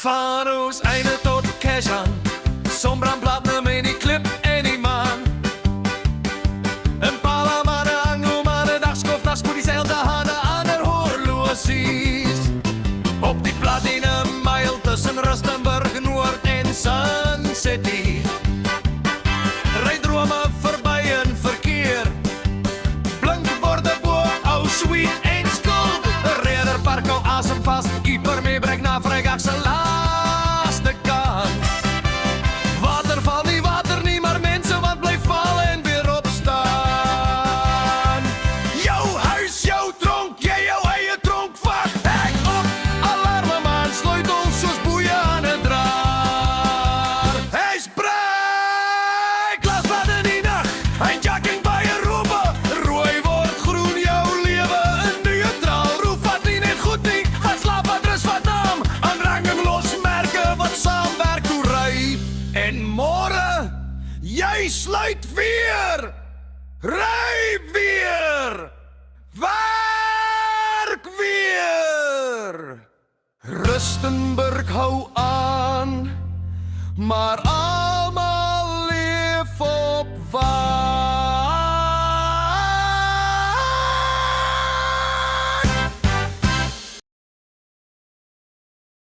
Van ons einde tot Keshan, Sombrand platinum in die klip en die maan. Een palamane, anglomane, dagskof, naskof, die zeil de handen aan de horlosies. Op die platinum mile tussen Rustenburg, Noord en Sun City. Rijd drome voorbij een verkeer, blinkborde bo, ou sweet en skuld. Reder park hou asem vast, keeper meebreng na vrydag se laaste kans. Water val nie, water nie, maar mense wat bly val en weer opstaan. Jou huis, jou tronk, jy jou eie tronk vat. Hek op, alarme man, sleutels soos boeie aan 'n draad. Hy spreek, glasblad in die nag, hijacking by 'n roepe. Rooi word groen, jou lewe in neutraal. Roef wat nie net goed nie, wat slaap, wat rus, wat naam. Aanranging losmerke wat saamwerk toe ry. En môre, jy sluit weer, ry weer, werk weer. Rustenburg hou aan, maar almal leef voor